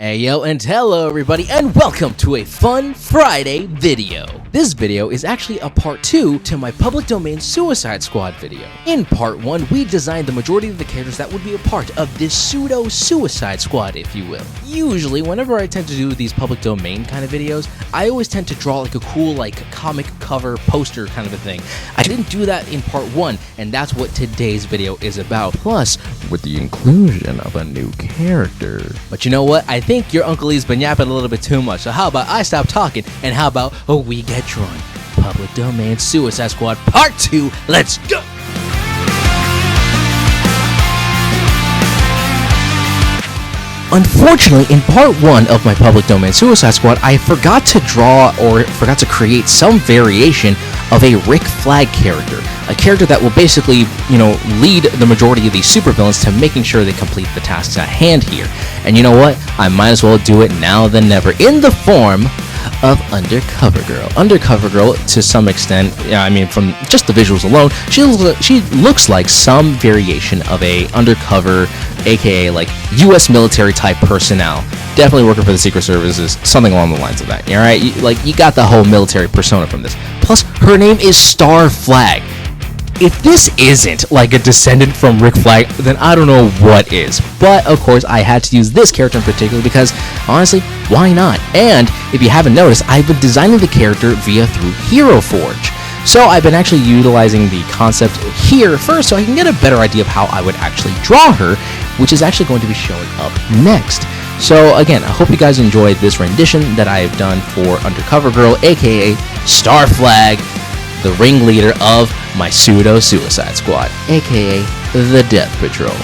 Hey yo, and hello everybody, and welcome to a fun Friday video. This video is actually a part 2 to my public domain Suicide Squad video. In part 1, we designed the majority of the characters that would be a part of this pseudo Suicide Squad, if you will. Usually, whenever I tend to do these public domain kind of videos, I always tend to draw like a cool comic cover poster kind of a thing. I didn't do that in part 1, and that's what today's video is about. Plus, with the inclusion of a new character. But you know what? I think your Uncle Lee's been yapping a little bit too much, so how about I stop talking, and how about we get drawn? Public Domain Suicide Squad Part 2, let's go! Unfortunately, in part 1 of my Public Domain Suicide Squad, I forgot to draw or forgot to create some variation of a Rick Flag character. A character that will basically, lead the majority of these supervillains to making sure they complete the tasks at hand here. And you know what? I might as well do it now than never, in the form of Undercover Girl. Undercover Girl, to some extent, from just the visuals alone, she looks like some variation of a undercover, aka U.S. military type personnel. Definitely working for the Secret Services, something along the lines of that. All right, you got the whole military persona from this. Plus, her name is Star Flag. If this isn't like a descendant from Rick Flag, then I don't know what is. But of course, I had to use this character in particular because, honestly, why not? And if you haven't noticed, I've been designing the character through Hero Forge. So I've been actually utilizing the concept here first so I can get a better idea of how I would actually draw her, which is actually going to be showing up next. So again, I hope you guys enjoyed this rendition that I have done for Undercover Girl, aka Star Flag, the ringleader of my pseudo-suicide squad, aka the Death Patrol.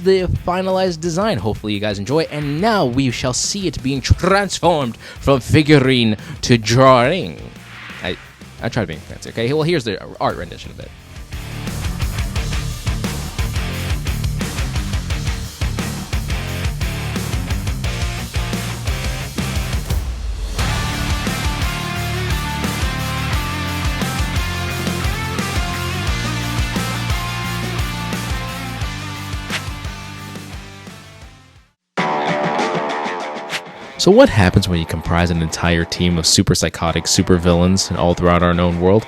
The finalized design. Hopefully you guys enjoy it, and now we shall see it being transformed from figurine to drawing. I tried being fancy. Okay, well, here's the art rendition of it. So what happens when you comprise an entire team of super psychotic supervillains all throughout our known world?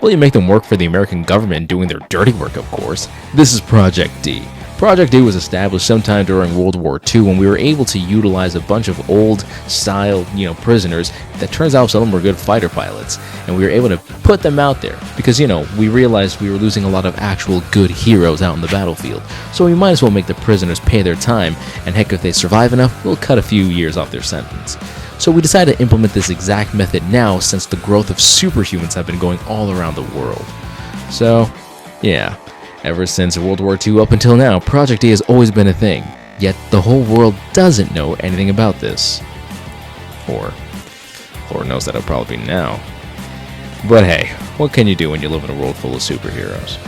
Well, you make them work for the American government doing their dirty work, of course. This is Project D. Project D was established sometime during World War II when we were able to utilize a bunch of old-style, prisoners that turns out some of them were good fighter pilots, and we were able to put them out there because, we realized we were losing a lot of actual good heroes out in the battlefield, so we might as well make the prisoners pay their time, and heck, if they survive enough, we'll cut a few years off their sentence. So we decided to implement this exact method now since the growth of superhumans have been going all around the world. So, yeah. Ever since World War II up until now, Project D has always been a thing, yet the whole world doesn't know anything about this. Or knows that it'll probably be now. But hey, what can you do when you live in a world full of superheroes?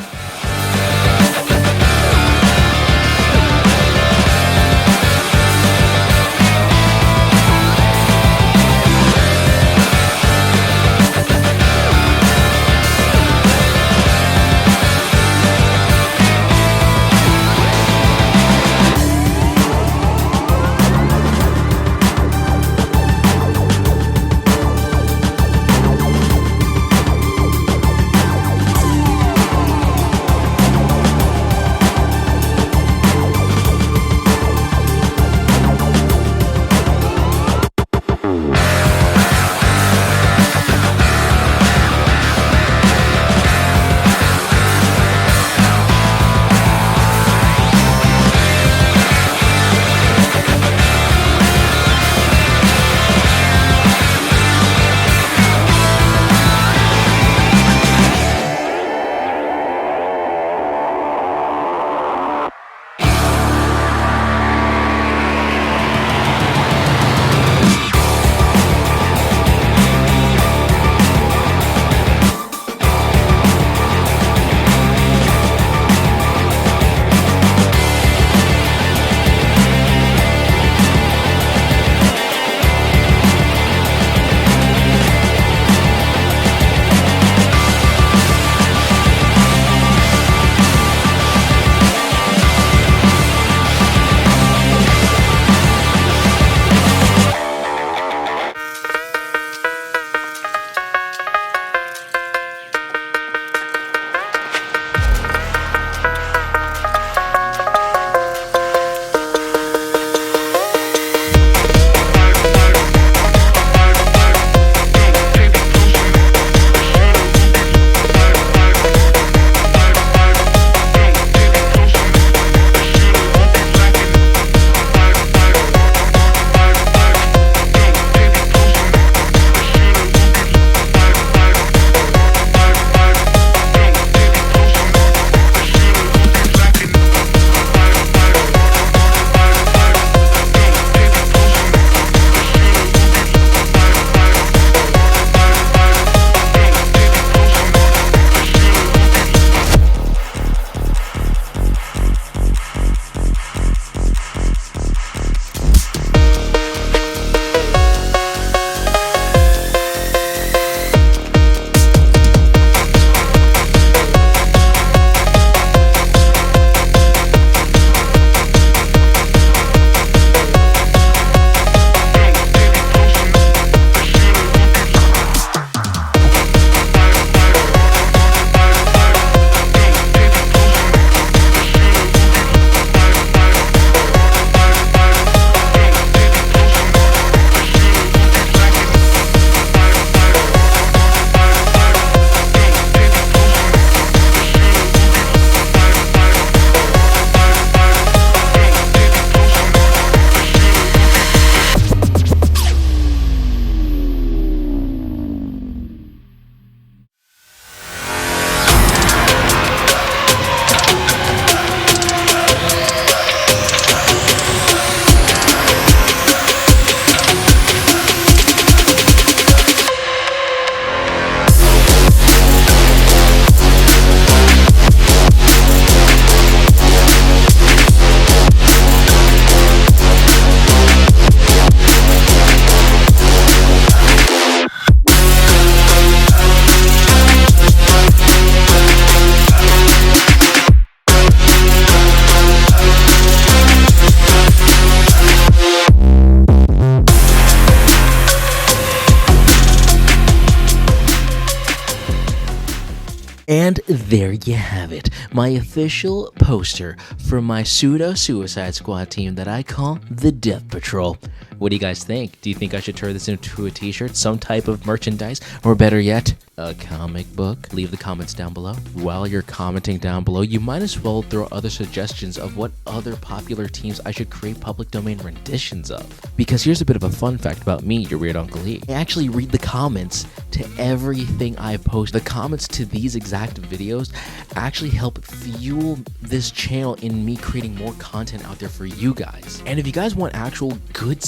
And there you have it, my official poster for my pseudo Suicide Squad team that I call the Death Patrol. What do you guys think? Do you think I should turn this into a t-shirt, some type of merchandise, or better yet, a comic book? Leave the comments down below. While you're commenting down below, you might as well throw other suggestions of what other popular teams I should create public domain renditions of. Because here's a bit of a fun fact about me, your weird Uncle E. I actually read the comments to everything I post. The comments to these exact videos actually help fuel this channel in me creating more content out there for you guys. And if you guys want actual good,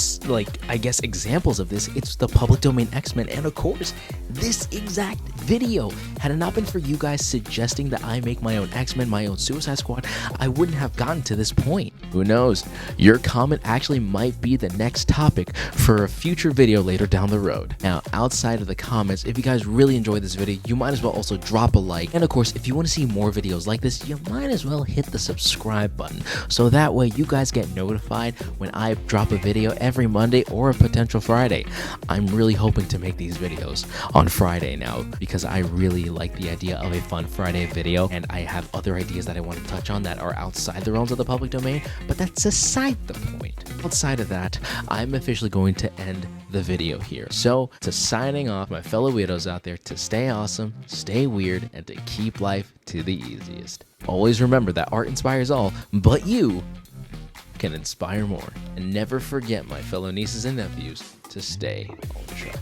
I guess, examples of this, it's the public domain X-Men, and of course, this exact video. Had it not been for you guys suggesting that I make my own X-Men, my own Suicide Squad, I wouldn't have gotten to this point. Who knows? Your comment actually might be the next topic for a future video later down the road. Now, outside of the comments, if you guys really enjoyed this video, you might as well also drop a like. And of course, if you want to see more videos like this, you might as well hit the subscribe button. So that way you guys get notified when I drop a video every Monday or a potential Friday. I'm really hoping to make these videos on Friday now because I really like the idea of a fun Friday video, and I have other ideas that I want to touch on that are outside the realms of the public domain, but that's aside the point. Outside of that, I'm officially going to end the video here. So, to signing off, my fellow weirdos out there, to stay awesome, stay weird, and to keep life to the easiest. Always remember that art inspires all, but you can inspire more. And never forget, my fellow nieces and nephews, to stay ultra.